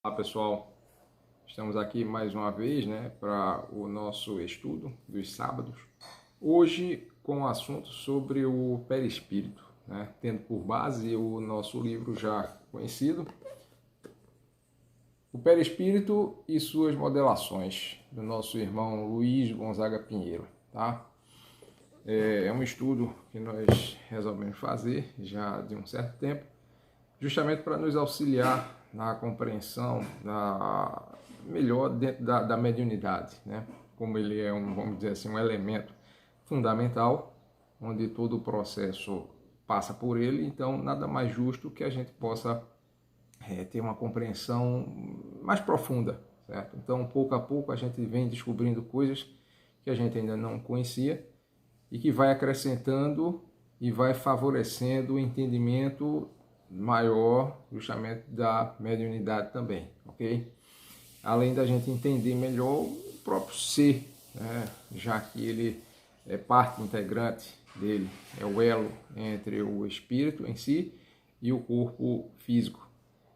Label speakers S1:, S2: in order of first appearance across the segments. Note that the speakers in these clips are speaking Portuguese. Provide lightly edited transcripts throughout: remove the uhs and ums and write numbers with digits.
S1: Olá pessoal, estamos aqui mais uma vez, para o nosso estudo dos sábados. Hoje com o assunto sobre o perispírito, tendo por base o nosso livro já conhecido, O Perispírito e Suas Modelações, do nosso irmão Luiz Gonzaga Pinheiro. Tá? É um estudo que nós resolvemos fazer já de um certo tempo, justamente para nos auxiliar na compreensão melhor dentro da mediunidade, Como ele é vamos dizer assim, um elemento fundamental, onde todo o processo passa por ele, então nada mais justo que a gente possa ter uma compreensão mais profunda, certo? Então, pouco a pouco, a gente vem descobrindo coisas que a gente ainda não conhecia e que vai acrescentando e vai favorecendo o entendimento maior justamente da mediunidade também, ok? Além da gente entender melhor o próprio ser, já que ele é parte integrante dele, é o elo entre o espírito em si e o corpo físico.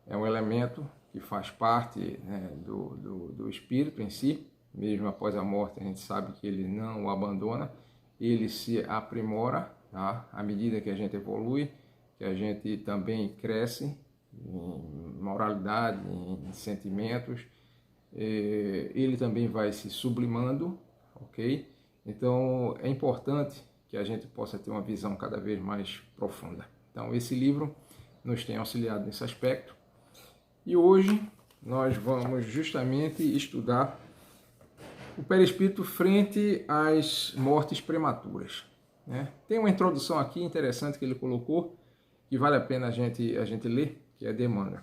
S1: É um elemento que faz parte do espírito em si, mesmo após a morte a gente sabe que ele não o abandona, ele se aprimora, tá? À medida que a gente evolui, que a gente também cresce em moralidade, em sentimentos, ele também vai se sublimando, ok? Então é importante que a gente possa ter uma visão cada vez mais profunda. Então esse livro nos tem auxiliado nesse aspecto e hoje nós vamos justamente estudar o perispírito frente às mortes prematuras. Tem uma introdução aqui interessante que ele colocou, que vale a pena a gente ler, que é de Emmanuel.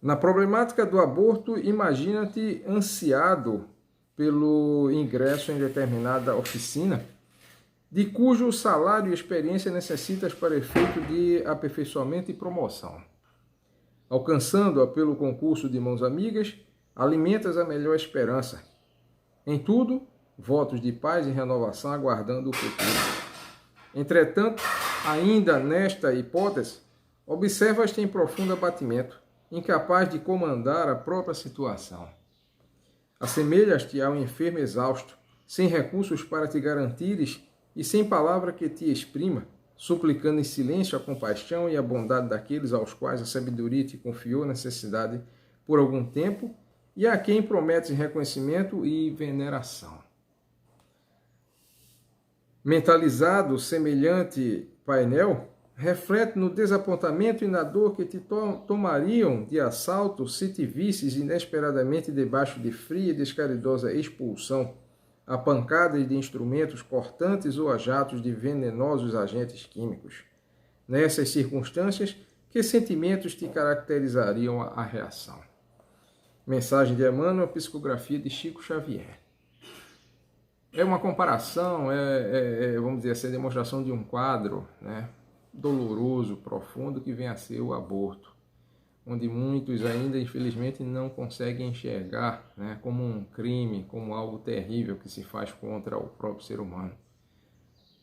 S1: Na problemática do aborto, imagina-te ansiado pelo ingresso em determinada oficina, de cujo salário e experiência necessitas para efeito de aperfeiçoamento e promoção. Alcançando-a pelo concurso de mãos amigas, alimentas a melhor esperança. Em tudo, votos de paz e renovação aguardando o futuro. Entretanto, ainda nesta hipótese, observas-te em profundo abatimento, incapaz de comandar a própria situação. Assemelhas-te ao enfermo exausto, sem recursos para te garantires e sem palavra que te exprima, suplicando em silêncio a compaixão e a bondade daqueles aos quais a sabedoria te confiou necessidade por algum tempo e a quem prometes reconhecimento e veneração. Mentalizado semelhante painel, reflete no desapontamento e na dor que te tomariam de assalto se te visses inesperadamente debaixo de fria e descaridosa expulsão, a pancadas de instrumentos cortantes ou a jatos de venenosos agentes químicos. Nessas circunstâncias, que sentimentos te caracterizariam a reação? Mensagem de Emmanuel, psicografia de Chico Xavier. É uma comparação, vamos dizer assim, a demonstração de um quadro, doloroso, profundo, que vem a ser o aborto, onde muitos ainda, infelizmente, não conseguem enxergar como um crime, como algo terrível que se faz contra o próprio ser humano.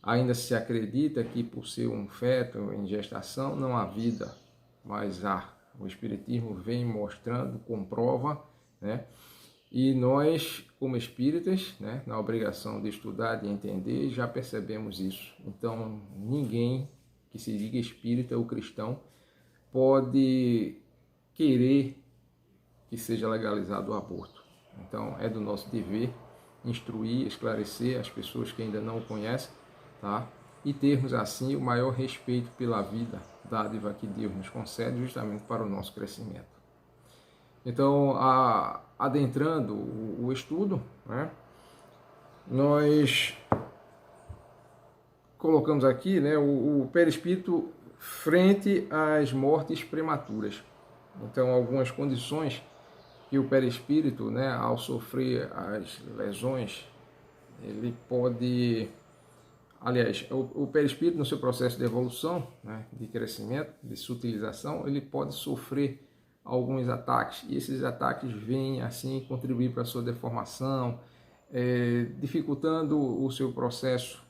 S1: Ainda se acredita que, por ser um feto em gestação, não há vida, mas há. O Espiritismo vem mostrando, comprova, e nós, como espíritas, na obrigação de estudar, de entender, já percebemos isso. Então, ninguém que se diga espírita ou cristão pode querer que seja legalizado o aborto. Então, é do nosso dever instruir, esclarecer as pessoas que ainda não o conhecem, tá? E termos, assim, o maior respeito pela vida, dádiva que Deus nos concede justamente para o nosso crescimento. Então, adentrando o estudo, nós colocamos aqui o perispírito frente às mortes prematuras. Então, algumas condições que o perispírito, ao sofrer as lesões, ele pode... Aliás, o perispírito, no seu processo de evolução, de crescimento, de sutilização, ele pode sofrer alguns ataques, e esses ataques vêm, assim, contribuir para a sua deformação, dificultando o seu processo,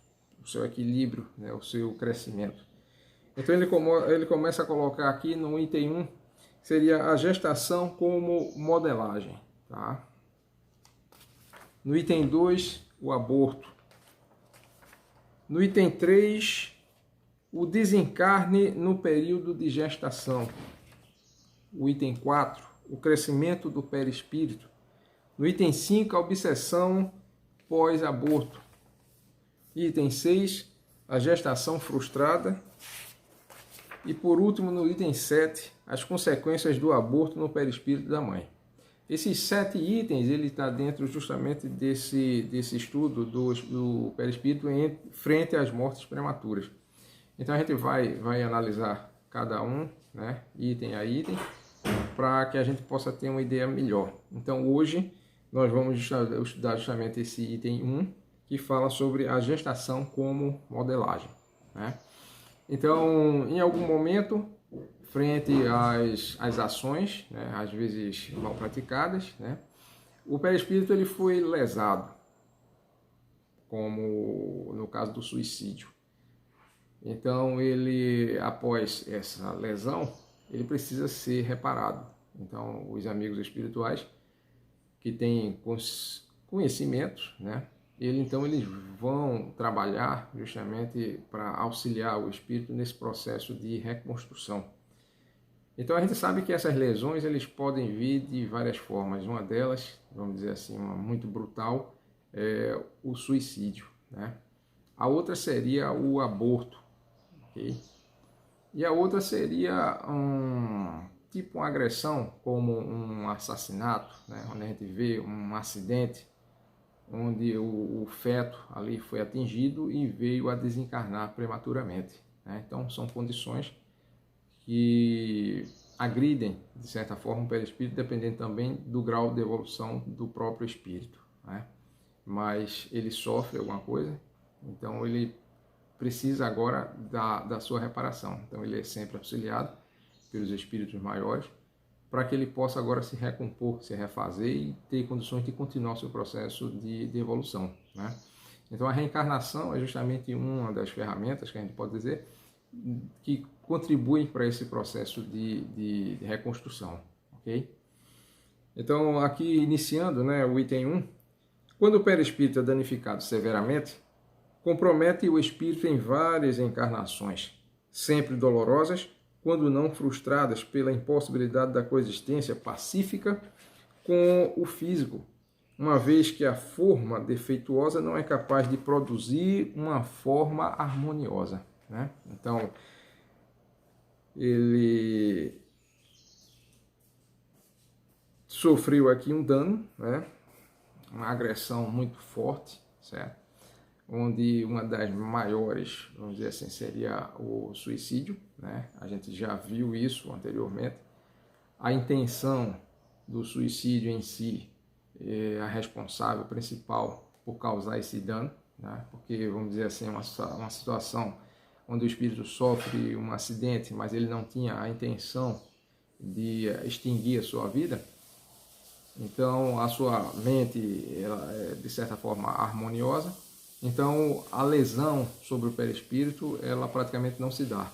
S1: o seu equilíbrio, o seu crescimento. Então ele começa a colocar aqui no item 1 seria a gestação como modelagem. Tá? No item 2, o aborto. No item 3, o desencarne no período de gestação. O item 4, o crescimento do perispírito. No item 5, a obsessão pós-aborto. Item 6, a gestação frustrada. E por último, no item 7, as consequências do aborto no perispírito da mãe. Esses 7 itens, ele está dentro justamente desse estudo do perispírito frente às mortes prematuras. Então a gente vai analisar cada um, né, item a item, para que a gente possa ter uma ideia melhor. Então hoje nós vamos estudar justamente esse item 1, que fala sobre a gestação como modelagem, né? Então, em algum momento, frente às ações, né, às vezes mal praticadas, né, o perispírito ele foi lesado, como no caso do suicídio. Então, ele, após essa lesão, ele precisa ser reparado. Então, os amigos espirituais que têm conhecimento, né, eles vão trabalhar justamente para auxiliar o espírito nesse processo de reconstrução. Então a gente sabe que essas lesões eles podem vir de várias formas. Uma delas, vamos dizer assim, uma muito brutal, é o suicídio, né? A outra seria o aborto, ok? E a outra seria uma agressão, como um assassinato, né? Onde a gente vê um acidente, onde o feto ali foi atingido e veio a desencarnar prematuramente, né? Então são condições que agridem, de certa forma, o perispírito, dependendo também do grau de evolução do próprio espírito, né? Mas ele sofre alguma coisa, então ele precisa agora da sua reparação. Então ele é sempre auxiliado pelos espíritos maiores, para que ele possa agora se recompor, se refazer e ter condições de continuar o seu processo de evolução, né? Então a reencarnação é justamente uma das ferramentas que a gente pode dizer que contribuem para esse processo de reconstrução, ok? Então aqui iniciando, né, o item 1, quando o perispírito é danificado severamente, compromete o espírito em várias encarnações, sempre dolorosas, quando não frustradas pela impossibilidade da coexistência pacífica com o físico, uma vez que a forma defeituosa não é capaz de produzir uma forma harmoniosa, né? Então, ele sofreu aqui um dano, né? Uma agressão muito forte, certo? Onde uma das maiores, vamos dizer assim, seria o suicídio, né? A gente já viu isso anteriormente. A intenção do suicídio em si é a responsável principal por causar esse dano, né? Porque, vamos dizer assim, uma situação onde o espírito sofre um acidente, mas ele não tinha a intenção de extinguir a sua vida. Então, a sua mente ela é, de certa forma, harmoniosa. Então, a lesão sobre o perispírito, ela praticamente não se dá.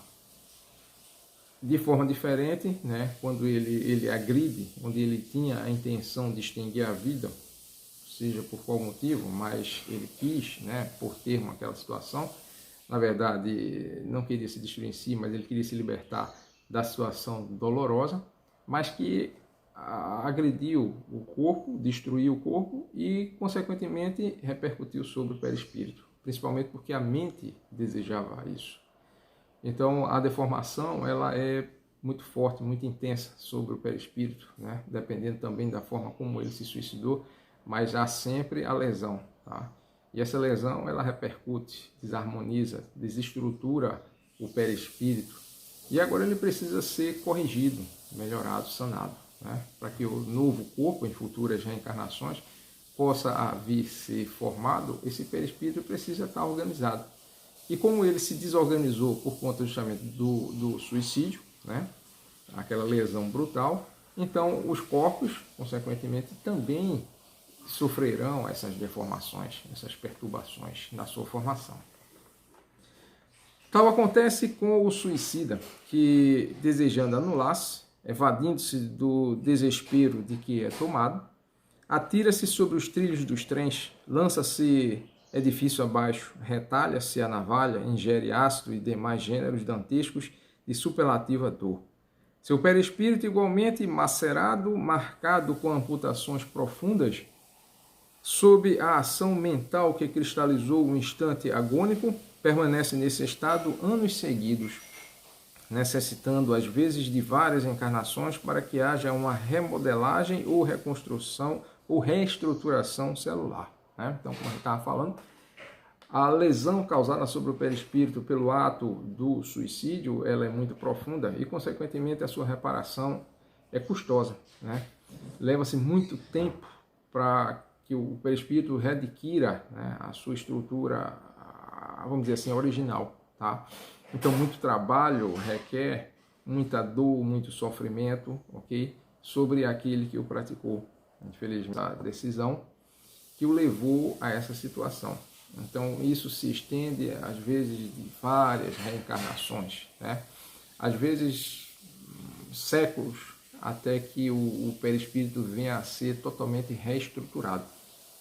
S1: De forma diferente, né, quando ele agride, onde ele tinha a intenção de extinguir a vida, seja por qual motivo, mas ele quis, né, por termo aquela situação, na verdade, não queria se destruir em si, mas ele queria se libertar da situação dolorosa, mas que agrediu o corpo, destruiu o corpo e, consequentemente, repercutiu sobre o perispírito, principalmente porque a mente desejava isso. Então, a deformação ela é muito forte, muito intensa sobre o perispírito, né? Dependendo também da forma como ele se suicidou, mas há sempre a lesão, tá? E essa lesão ela repercute, desarmoniza, desestrutura o perispírito e agora ele precisa ser corrigido, melhorado, sanado, né? Para que o novo corpo, em futuras reencarnações, possa vir ser formado, esse perispírito precisa estar organizado. E como ele se desorganizou por conta justamente do suicídio, né? Aquela lesão brutal, então os corpos, consequentemente, também sofrerão essas deformações, essas perturbações na sua formação. Tal acontece com o suicida, que, desejando anular-se, evadindo-se do desespero de que é tomado, atira-se sobre os trilhos dos trens, lança-se edifício abaixo, retalha-se a navalha, ingere ácido e demais gêneros dantescos de superlativa dor. Seu perispírito, igualmente macerado, marcado com amputações profundas, sob a ação mental que cristalizou o instante agônico, permanece nesse estado anos seguidos, necessitando às vezes de várias encarnações para que haja uma remodelagem ou reconstrução ou reestruturação celular. Né? Então, como a gente estava falando, a lesão causada sobre o perispírito pelo ato do suicídio, ela é muito profunda e, consequentemente, a sua reparação é custosa. Né? Leva-se muito tempo para que o perispírito readquira, né, a sua estrutura, vamos dizer assim, original. Tá? Então, muito trabalho requer muita dor, muito sofrimento, ok? Sobre aquele que o praticou. Infelizmente, a decisão que o levou a essa situação. Então, isso se estende, às vezes, de várias reencarnações, né? Às vezes, séculos, até que o perispírito venha a ser totalmente reestruturado.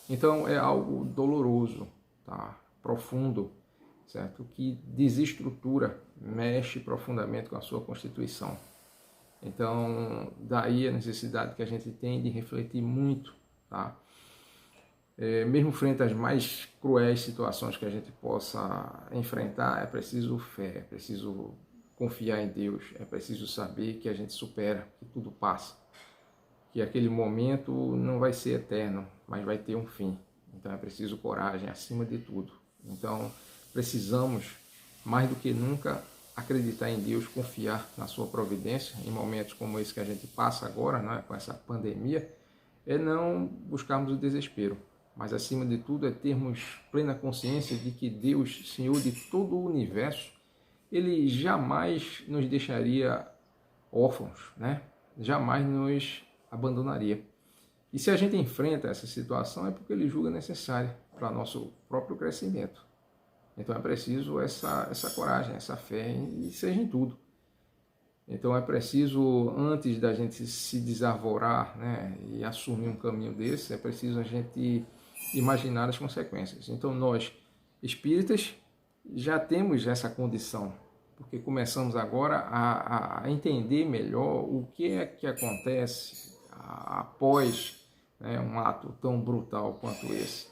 S1: Então, é algo doloroso, tá? Profundo, certo? Que desestrutura, mexe profundamente com a sua constituição. Então, daí a necessidade que a gente tem de refletir muito, tá? Mesmo frente às mais cruéis situações que a gente possa enfrentar, é preciso fé, é preciso confiar em Deus, é preciso saber que a gente supera, que tudo passa, que aquele momento não vai ser eterno, mas vai ter um fim. Então é preciso coragem acima de tudo. Então precisamos, mais do que nunca, acreditar em Deus, confiar na sua providência em momentos como esse que a gente passa agora, né, com essa pandemia, é não buscarmos o desespero. Mas, acima de tudo, é termos plena consciência de que Deus, Senhor de todo o universo, Ele jamais nos deixaria órfãos, né? Jamais nos abandonaria. E se a gente enfrenta essa situação é porque Ele julga necessária para nosso próprio crescimento. Então é preciso essa coragem, essa fé, e seja em tudo. Então é preciso, antes da gente se desarvorar, né, e assumir um caminho desse, é preciso a gente imaginar as consequências. Então nós, espíritas, já temos essa condição, porque começamos agora a entender melhor o que é que acontece após, né, um ato tão brutal quanto esse.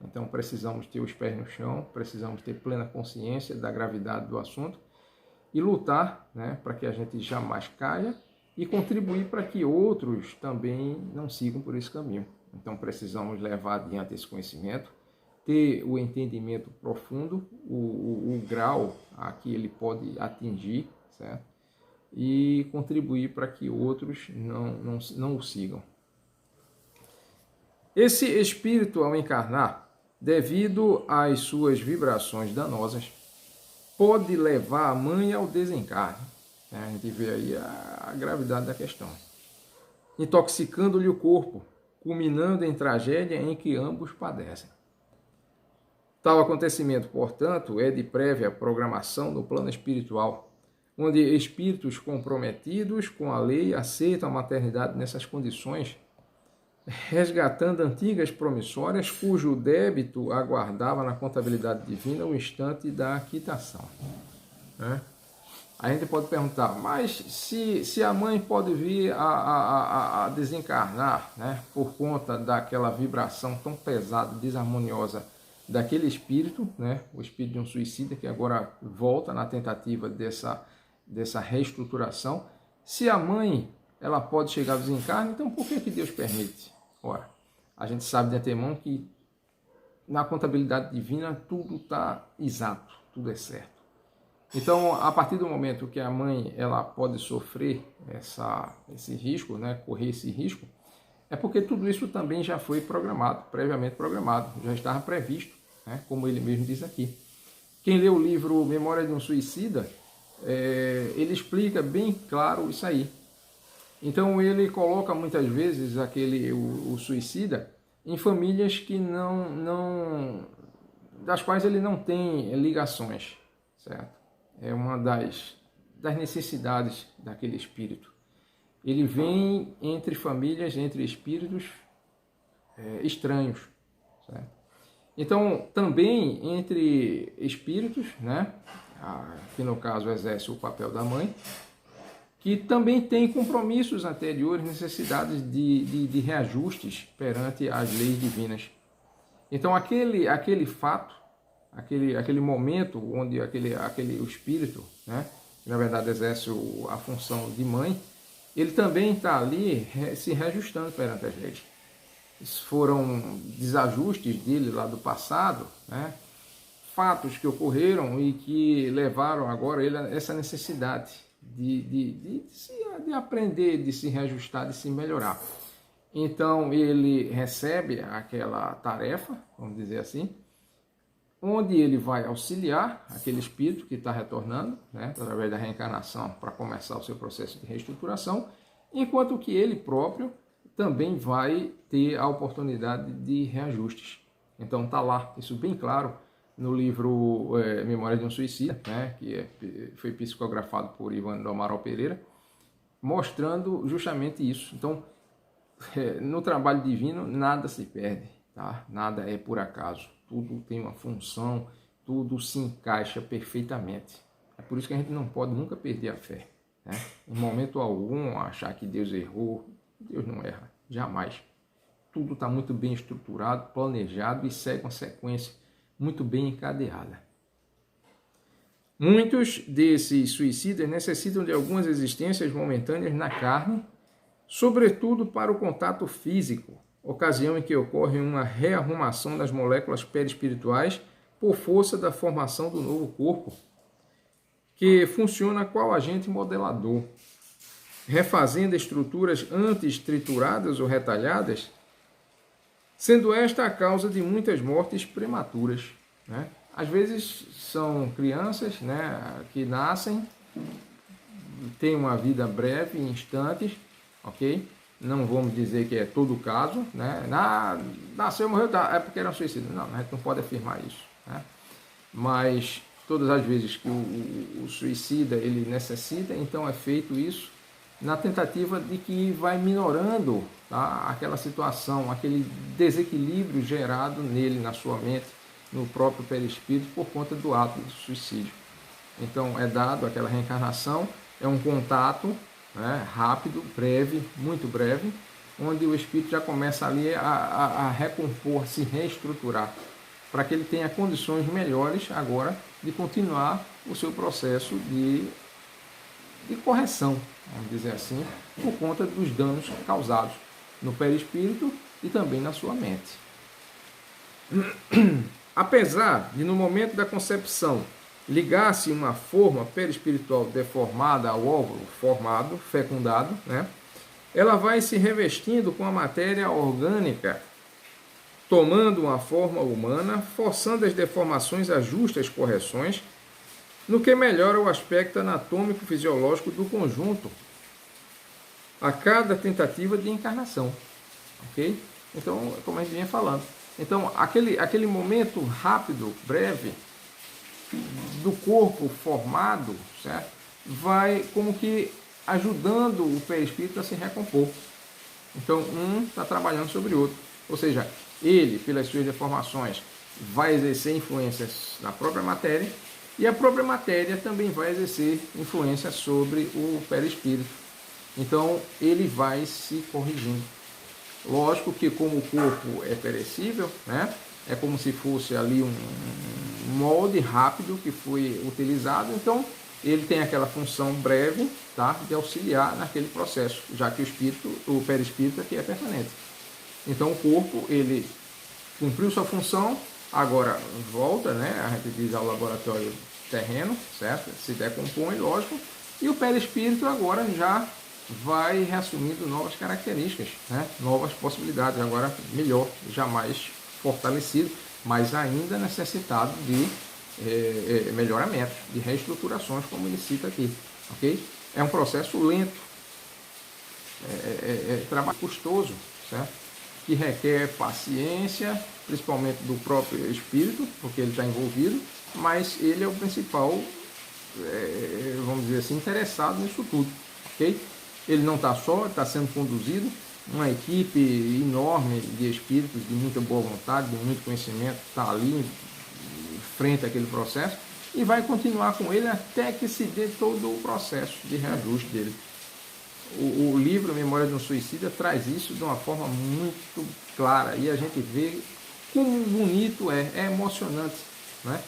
S1: Então precisamos ter os pés no chão, precisamos ter plena consciência da gravidade do assunto e lutar, né, para que a gente jamais caia e contribuir para que outros também não sigam por esse caminho. Então precisamos levar adiante esse conhecimento, ter o entendimento profundo, o grau a que ele pode atingir, certo? E contribuir para que outros não o sigam. Esse espírito, ao encarnar, devido às suas vibrações danosas, pode levar a mãe ao desencarne. A gente vê aí a gravidade da questão. Intoxicando-lhe o corpo, culminando em tragédia em que ambos padecem. Tal acontecimento, portanto, é de prévia programação no plano espiritual, onde espíritos comprometidos com a lei aceitam a maternidade nessas condições, resgatando antigas promissórias cujo débito aguardava na contabilidade divina o instante da quitação. A gente pode perguntar, mas se a mãe pode vir a desencarnar, né, por conta daquela vibração tão pesada, desarmoniosa daquele espírito, né, o espírito de um suicida que agora volta na tentativa dessa reestruturação, se a mãe ela pode chegar ao desencarne, então por que Deus permite? Ora, a gente sabe de antemão que na contabilidade divina tudo está exato, tudo é certo. Então, a partir do momento que a mãe ela pode sofrer esse risco, né, correr esse risco, é porque tudo isso também já foi programado, previamente programado, já estava previsto, né, como ele mesmo diz aqui. Quem lê o livro Memória de um Suicida, ele explica bem claro isso aí. Então ele coloca muitas vezes o suicida em famílias que das quais ele não tem ligações, certo? É uma das necessidades daquele espírito. ele vem entre famílias, entre espíritos estranhos, certo? Então, também entre espíritos, né, que no caso exerce o papel da mãe, que também tem compromissos anteriores, necessidades de reajustes perante as leis divinas. Então, aquele fato, aquele momento onde o espírito, né, que na verdade exerce a função de mãe, ele também está ali se reajustando perante as leis. Foram desajustes dele lá do passado, né? Fatos que ocorreram e que levaram agora ele a essa necessidade de aprender, de se reajustar, de se melhorar. Então ele recebe aquela tarefa, vamos dizer assim, onde ele vai auxiliar aquele espírito que está retornando, né, através da reencarnação, para começar o seu processo de reestruturação, enquanto que ele próprio também vai ter a oportunidade de reajustes. Então está lá, isso bem claro, no livro Memórias de um Suicida, né, que foi psicografado por Ivan do Amaral Pereira, mostrando justamente isso. Então, no trabalho divino, nada se perde, tá? Nada é por acaso. Tudo tem uma função, tudo se encaixa perfeitamente. É por isso que a gente não pode nunca perder a fé, né? Em momento algum, achar que Deus errou. Deus não erra, jamais. Tudo está muito bem estruturado, planejado e segue uma sequência muito bem encadeada. Muitos desses suicidas necessitam de algumas existências momentâneas na carne, sobretudo para o contato físico, ocasião em que ocorre uma rearrumação das moléculas perispirituais por força da formação do novo corpo, que funciona qual agente modelador, refazendo estruturas antes trituradas ou retalhadas, sendo esta a causa de muitas mortes prematuras, né? Às vezes são crianças, né, que nascem, têm uma vida breve, em instantes, ok? Não vamos dizer que é todo o caso, né? Nasceu, morreu, é porque era um suicídio. Não, a gente não pode afirmar isso, né? Mas todas as vezes que o suicida ele necessita, então é feito isso na tentativa de que vai minorando, tá, aquela situação, aquele desequilíbrio gerado nele, na sua mente, no próprio perispírito, por conta do ato do suicídio. Então é dado aquela reencarnação, é um contato, né, rápido, breve, muito breve, onde o espírito já começa ali a recompor, a se reestruturar, para que ele tenha condições melhores agora de continuar o seu processo de correção, vamos dizer assim, por conta dos danos causados no perispírito e também na sua mente. Apesar de, no momento da concepção, ligar-se uma forma perispiritual deformada ao óvulo formado, fecundado, né, ela vai se revestindo com a matéria orgânica, tomando uma forma humana, forçando as deformações às justas correções, no que melhora o aspecto anatômico-fisiológico do conjunto a cada tentativa de encarnação, ok? Então, como a gente vinha falando, então aquele momento rápido, breve, do corpo formado, certo? Vai como que ajudando o perispírito a se recompor. Então, um está trabalhando sobre o outro, ou seja, ele, pelas suas deformações, vai exercer influências na própria matéria, e a própria matéria também vai exercer influência sobre o perispírito. Então, ele vai se corrigindo. Lógico que como o corpo é perecível, né, é como se fosse ali um molde rápido que foi utilizado, então ele tem aquela função breve, tá, de auxiliar naquele processo, já que o perispírito aqui é permanente. Então o corpo, ele cumpriu sua função, agora volta, né, a gente diz ao laboratório terreno, certo? Se decompõe, lógico, e o perispírito agora já vai reassumindo novas características, né? Novas possibilidades, agora melhor, jamais fortalecido, mas ainda necessitado de melhoramentos, de reestruturações, como ele cita aqui, ok? É um processo lento, trabalho custoso, certo? Que requer paciência, principalmente do próprio espírito, porque ele está envolvido, mas ele é o principal, vamos dizer assim, interessado nisso tudo, ok? Ele não está só, está sendo conduzido, uma equipe enorme de espíritos, de muita boa vontade, de muito conhecimento, está ali em frente àquele processo, e vai continuar com ele até que se dê todo o processo de reajuste dele. O livro Memória de um Suicida traz isso de uma forma muito clara, e a gente vê como bonito é emocionante, né?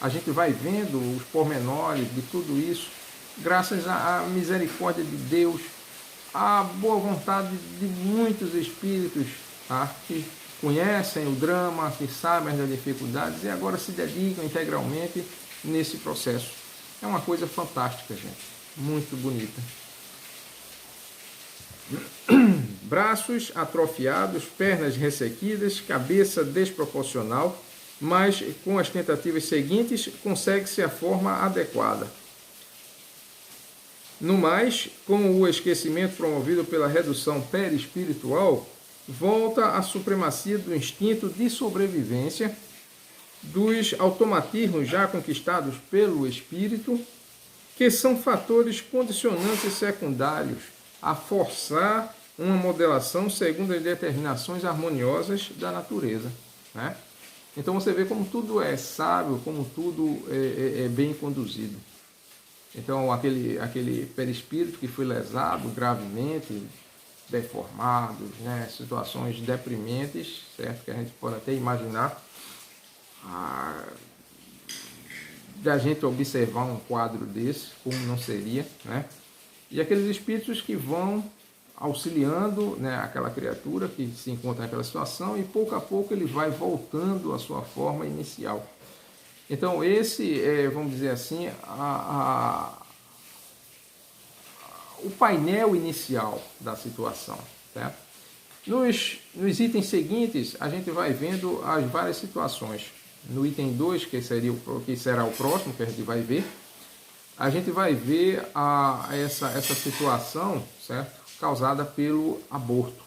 S1: A gente vai vendo os pormenores de tudo isso, graças à misericórdia de Deus, à boa vontade de muitos espíritos, tá? Que conhecem o drama, que sabem das dificuldades e agora se dedicam integralmente nesse processo. É uma coisa fantástica, gente, muito bonita. Braços atrofiados, pernas ressequidas, cabeça desproporcional, mas com as tentativas seguintes consegue-se a forma adequada. No mais, com o esquecimento promovido pela redução perispiritual, volta a supremacia do instinto de sobrevivência, dos automatismos já conquistados pelo espírito, que são fatores condicionantes secundários a forçar uma modelação segundo as determinações harmoniosas da natureza, né? Então você vê como tudo é sábio, como tudo é bem conduzido. Então aquele perispírito que foi lesado gravemente, deformado, né? Situações deprimentes, certo? Que a gente pode até imaginar de a gente observar um quadro desse, como não seria, né? E aqueles espíritos que vão auxiliando, né, aquela criatura que se encontra naquela situação, e pouco a pouco ele vai voltando à sua forma inicial. Então esse é, vamos dizer assim, o painel inicial da situação, certo? Nos itens seguintes a gente vai vendo as várias situações. No item 2, que será o próximo que a gente vai ver, a gente vai ver essa situação, certo? Causada pelo aborto,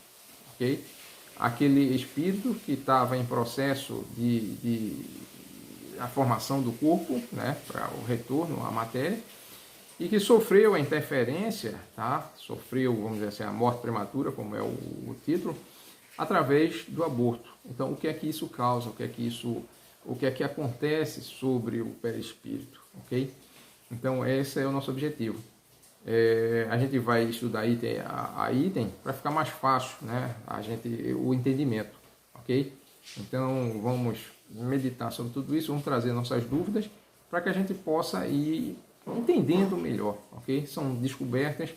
S1: ok? Aquele espírito que estava em processo de a formação do corpo, né, para o retorno à matéria, e que sofreu a interferência, tá? Sofreu, vamos dizer assim, a morte prematura, como é o título, através do aborto. Então, o que é que isso causa? O que é que acontece sobre o perispírito, ok? Então, esse é o nosso objetivo. A gente vai estudar item a item para ficar mais fácil, né? O entendimento, ok? Então, vamos meditar sobre tudo isso, vamos trazer nossas dúvidas para que a gente possa ir entendendo melhor, ok? São descobertas,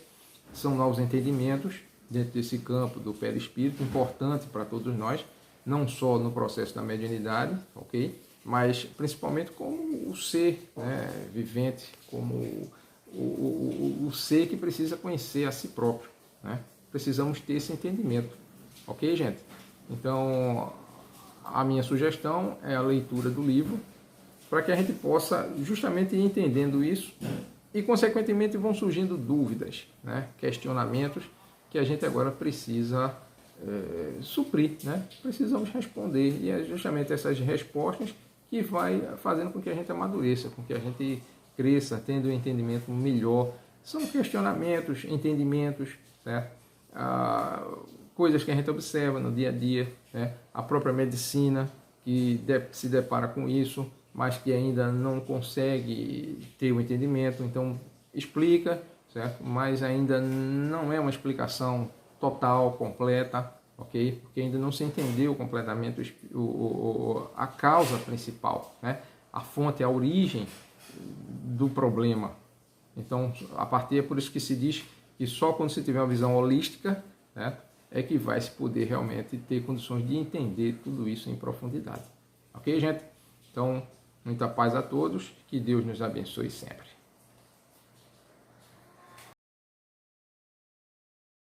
S1: são novos entendimentos dentro desse campo do perispírito, importante para todos nós, não só no processo da mediunidade, ok? Mas principalmente como o ser, né, vivente, como o ser que precisa conhecer a si próprio, né? Precisamos ter esse entendimento, ok, gente? Então, a minha sugestão é a leitura do livro, para que a gente possa justamente ir entendendo isso e, consequentemente, vão surgindo dúvidas, né? Questionamentos que a gente agora precisa suprir, né? Precisamos responder, e é justamente essas respostas que vai fazendo com que a gente amadureça, com que a gente cresça, tendo um entendimento melhor. São questionamentos, entendimentos, né? Coisas que a gente observa no dia a dia, né? A própria medicina que se depara com isso, mas que ainda não consegue ter o entendimento, então explica, certo? Mas ainda não é uma explicação total, completa, ok? Porque ainda não se entendeu completamente a causa principal, né? A fonte, a origem do problema. Então, a partir é por isso que se diz que só quando se tiver uma visão holística, né, é que vai se poder realmente ter condições de entender tudo isso em profundidade. Ok, gente? Então, muita paz a todos, que Deus nos abençoe sempre.